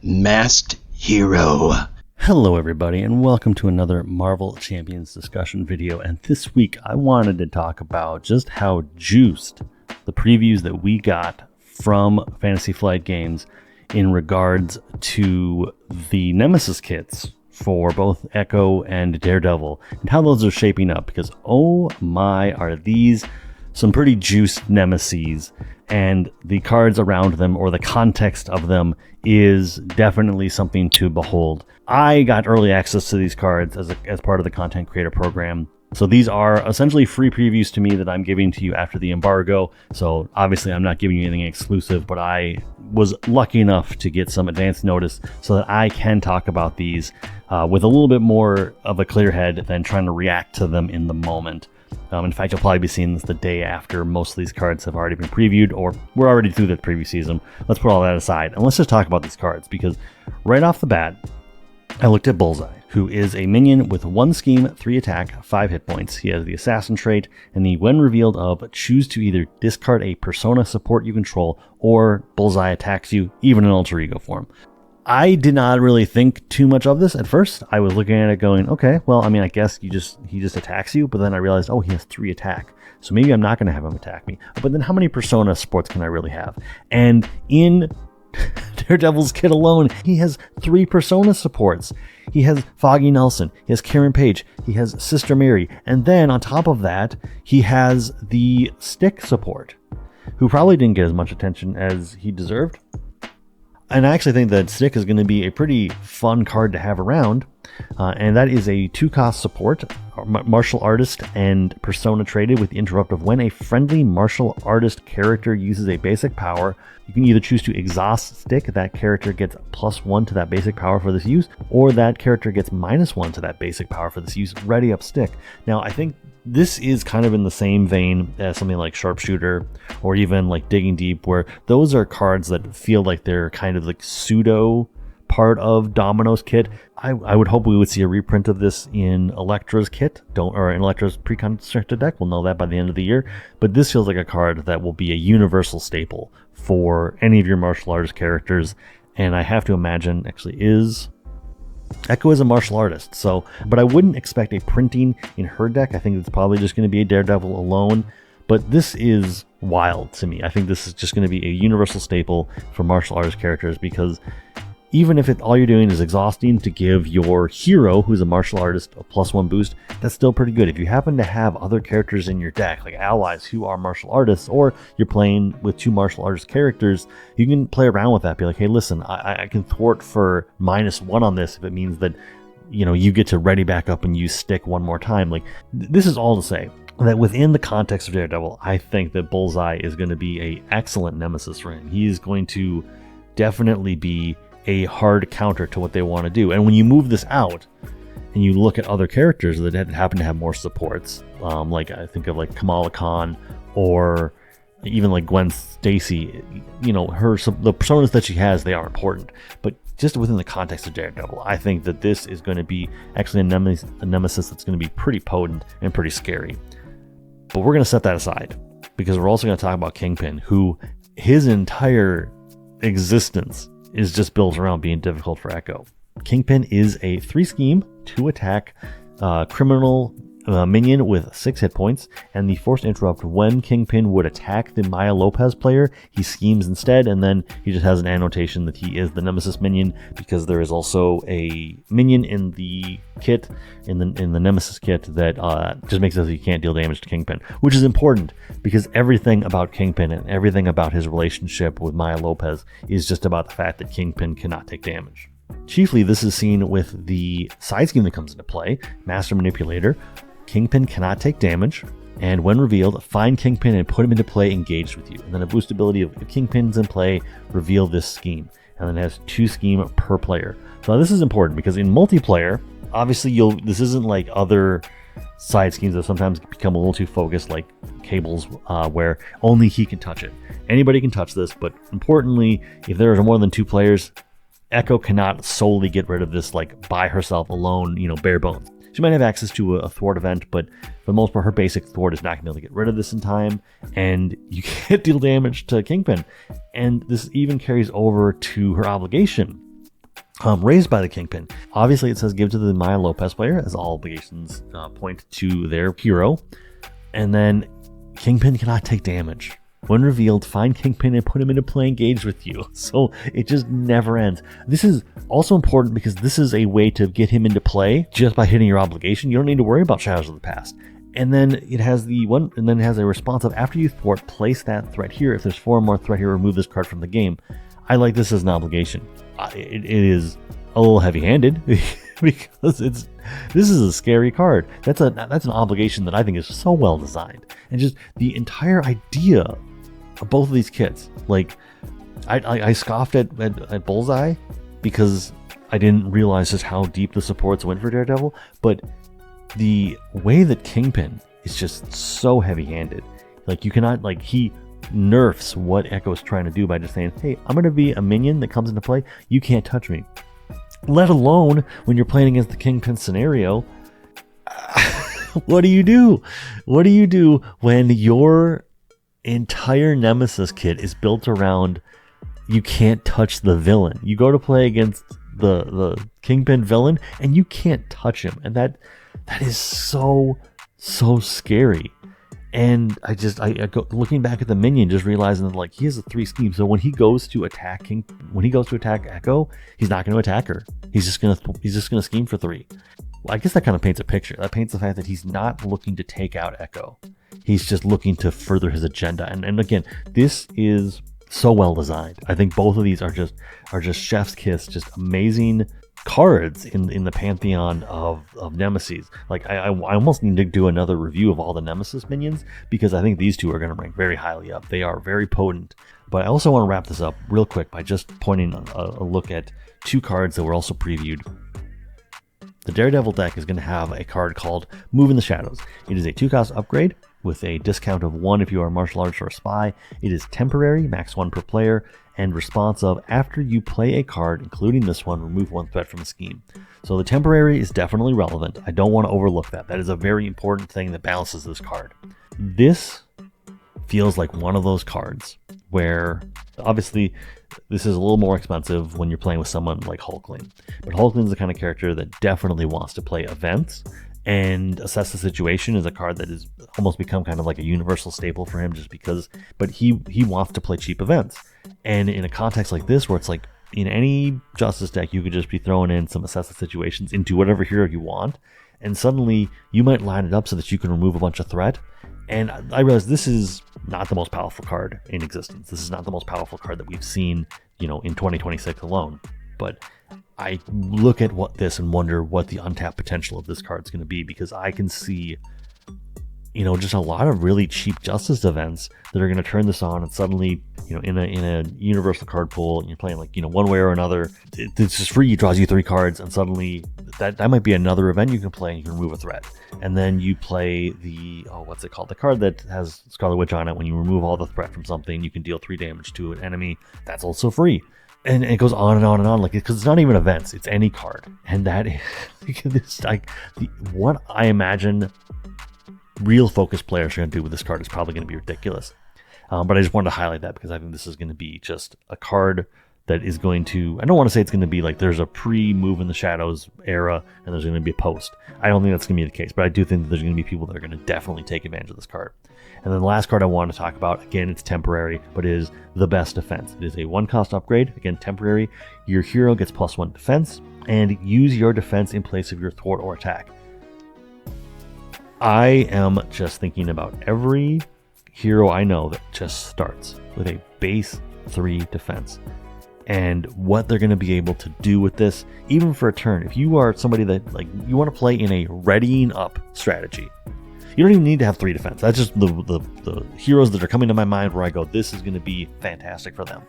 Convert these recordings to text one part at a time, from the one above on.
Masked Hero. Hello everybody, and welcome to another Marvel Champions discussion video. And this week I wanted to talk about just how juiced the previews that we got from Fantasy Flight Games in regards to the Nemesis kits for both Echo and Daredevil, and how those are shaping up, because oh my, are these some pretty juiced Nemesis, and the cards around them or the context of them is definitely something to behold. I got early access to these cards as part of the content creator program. So these are essentially free previews to me that I'm giving to you after the embargo. So obviously I'm not giving you anything exclusive, but I was lucky enough to get some advance notice so that I can talk about these with a little bit more of a clear head than trying to react to them in the moment. In fact, you'll probably be seeing this the day after most of these cards have already been previewed, or we're already through the preview season. Let's put all that aside and let's just talk about these cards, because right off the bat, I looked at Bullseye, who is a minion with 1 scheme, 3 attack, 5 hit points. He has the assassin trait and the when revealed of choose to either discard a persona support you control or Bullseye attacks you, even in alter ego form. I did not really think too much of this at first. I was looking at it going, okay, well, I mean, I guess he just attacks you, but then I realized, oh, he has 3 attack. So maybe I'm not going to have him attack me. But then how many persona supports can I really have? And in Daredevil's kit alone, he has 3 persona supports. He has Foggy Nelson, he has Karen Page, he has Sister Mary, and then on top of that, he has the Stick support, who probably didn't get as much attention as he deserved. And I actually think that Stick is going to be a pretty fun card to have around, and that is a 2-cost support, martial artist and persona traded with the interrupt of when a friendly martial artist character uses a basic power, you can either choose to exhaust Stick, that character gets +1 to that basic power for this use, or that character gets -1 to that basic power for this use, ready up Stick. Now, I think this is kind of in the same vein as something like Sharpshooter or even like Digging Deep, where those are cards that feel like they're kind of like pseudo part of Domino's kit. I would hope we would see a reprint of this in Elektra's kit, or in Elektra's pre-constructed deck. We'll know that by the end of the year. But this feels like a card that will be a universal staple for any of your martial artist characters. And I have to imagine actually Echo is a martial artist, but I wouldn't expect a printing in her deck. I think it's probably just going to be a Daredevil alone, but this is wild to me. I think this is just going to be a universal staple for martial artist characters, because even if all you're doing is exhausting to give your hero, who's a martial artist, a +1 boost, that's still pretty good. If you happen to have other characters in your deck, like allies who are martial artists, or you're playing with 2 martial artist characters, you can play around with that. Be like, hey, listen, I can thwart for -1 on this if it means that, you get to ready back up and use Stick 1 more time. Like, this is all to say that within the context of Daredevil, I think that Bullseye is going to be an excellent Nemesis for him. He is going to definitely be a hard counter to what they want to do. And when you move this out and you look at other characters that happen to have more supports, like I think of like Kamala Khan, or even like Gwen Stacy, the personas that she has, they are important. But just within the context of Daredevil, I think that this is going to be actually a nemesis that's going to be pretty potent and pretty scary. But we're going to set that aside, because we're also going to talk about Kingpin, who his entire existence is just built around being difficult for Echo. Kingpin is a 3 scheme, 2 attack, criminal minion with 6 hit points, and the forced interrupt when Kingpin would attack the Maya Lopez player, he schemes instead, and then he just has an annotation that he is the Nemesis minion, because there is also a minion in the kit, in the Nemesis kit, that just makes it so you can't deal damage to Kingpin, which is important, because everything about Kingpin and everything about his relationship with Maya Lopez is just about the fact that Kingpin cannot take damage. Chiefly, this is seen with the side scheme that comes into play, Master Manipulator. Kingpin cannot take damage, and when revealed, find Kingpin and put him into play engaged with you. And then a boost ability of if Kingpin's in play, reveal this scheme. And then it has 2 scheme per player. So this is important, because in multiplayer, obviously this isn't like other side schemes that sometimes become a little too focused, like Cables, where only he can touch it. Anybody can touch this, but importantly, if there are more than 2 players, Echo cannot solely get rid of this like by herself alone, bare bones. She might have access to a thwart event, but for the most part, her basic thwart is not going to be able to get rid of this in time, and you can't deal damage to Kingpin. And this even carries over to her obligation, raised by the Kingpin. Obviously, it says give to the Maya Lopez player, as all obligations point to their hero. And then Kingpin cannot take damage. When revealed, find Kingpin and put him into play engaged with you. So it just never ends. This is also important because this is a way to get him into play just by hitting your obligation. You don't need to worry about Shadows of the Past. And then it has a response of after you thwart, place that threat here. If there's 4 or more threat here, remove this card from the game. I like this as an obligation. It is a little heavy-handed because this is a scary card. That's an obligation that I think is so well designed, and just the entire idea of both of these kits. Like, I scoffed at Bullseye because I didn't realize just how deep the supports went for Daredevil, but the way that Kingpin is just so heavy-handed, like you cannot, like, he nerfs what Echo's trying to do by just saying, hey, I'm going to be a minion that comes into play, you can't touch me. Let alone when you're playing against the Kingpin scenario, what do you do? What do you do when your entire Nemesis kit is built around you can't touch the villain? You go to play against the Kingpin villain and you can't touch him, and that is so scary. And I go looking back at the minion, just realizing that, like, he has a 3 scheme. So when he goes to attack Echo, he's not going to attack her. He's just going to scheme for 3. Well, I guess that kind of paints a picture. That paints the fact that he's not looking to take out Echo. He's just looking to further his agenda. And again, this is so well designed. I think both of these are just chef's kiss, just amazing cards in the pantheon of Nemesis. Like, I almost need to do another review of all the Nemesis minions, because I think these two are going to rank very highly up. They are very potent. But I also want to wrap this up real quick by just pointing a look at 2 cards that were also previewed. The Daredevil deck is going to have a card called Move in the Shadows. It is a 2-cost upgrade with a discount of 1 if you are a martial artist or a spy. It is temporary, max 1 per player, and response of after you play a card, including this one, remove 1 threat from the scheme. So the temporary is definitely relevant. I don't want to overlook that. That is a very important thing that balances this card. This feels like one of those cards where, obviously, this is a little more expensive when you're playing with someone like Hulkling. But Hulkling's the kind of character that definitely wants to play events, and Assess the Situation is a card that has almost become kind of like a universal staple for him, just because, but he wants to play cheap events. And in a context like this, where it's like, in any Justice deck, you could just be throwing in some Assess the Situations into whatever hero you want, and suddenly you might line it up so that you can remove a bunch of threat. And I realize this is not the most powerful card in existence. This is not the most powerful card that we've seen, in 2026 alone. But I look at this and wonder what the untapped potential of this card is going to be, because I can see, just a lot of really cheap Justice events that are going to turn this on, and suddenly, in a universal card pool, and you're playing like, one way or another, it's just free, it draws you 3 cards, and suddenly that might be another event you can play, and you can remove a threat. And then you play the card that has Scarlet Witch on it. When you remove all the threat from something, you can deal 3 damage to an enemy. That's also free. And it goes on and on and on, like, because it's not even events, it's any card. And that is what I imagine real focused players are going to do with this card is probably going to be ridiculous. But I just wanted to highlight that because I think this is going to be just a card that is going to, I don't want to say it's going to be like there's a pre-Move in the Shadows era and there's going to be a post. I don't think that's going to be the case, but I do think that there's going to be people that are going to definitely take advantage of this card. And then the last card I want to talk about, again, it's temporary, but it is the Best Defense. It is a 1-cost upgrade, again, temporary. Your hero gets +1 defense, and use your defense in place of your thwart or attack. I am just thinking about every hero I know that just starts with a base 3 defense, and what they're going to be able to do with this, even for a turn. If you are somebody that, like, you want to play in a readying up strategy, you don't even need to have 3 defense. That's just the heroes that are coming to my mind where I go, this is going to be fantastic for them.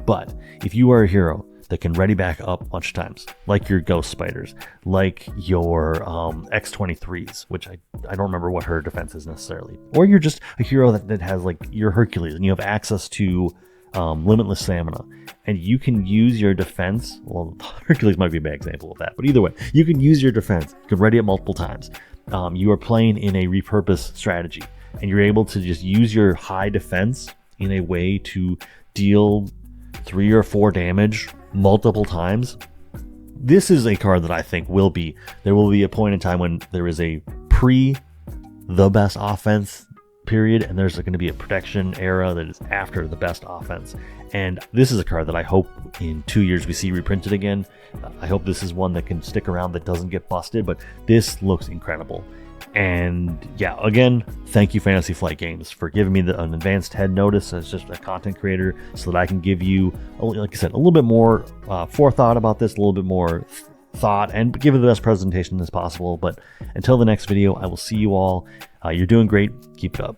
But if you are a hero that can ready back up a bunch of times, like your Ghost Spiders, like your X-23s, which I don't remember what her defense is necessarily, or you're just a hero that has, like, your Hercules, and you have access to limitless stamina, and you can use your defense. Well, Hercules might be a bad example of that, but either way, you can use your defense. You can ready it multiple times. You are playing in a repurpose strategy, and you're able to just use your high defense in a way to deal 3 or 4 damage multiple times. this is a card that I think there will be a point in time when there is a the best offense period, and there's going to be a protection era that is after the best offense. And this is a card that I hope in 2 years we see reprinted again. I hope this is one that can stick around, that doesn't get busted, but this looks incredible. And yeah, again, thank you Fantasy Flight Games for giving me an advanced head notice as just a content creator, so that I can give you, like I said, a little bit more forethought about this, a little bit more thought, and give it the best presentation as possible. But until the next video, I will see you all. You're doing great. Keep it up.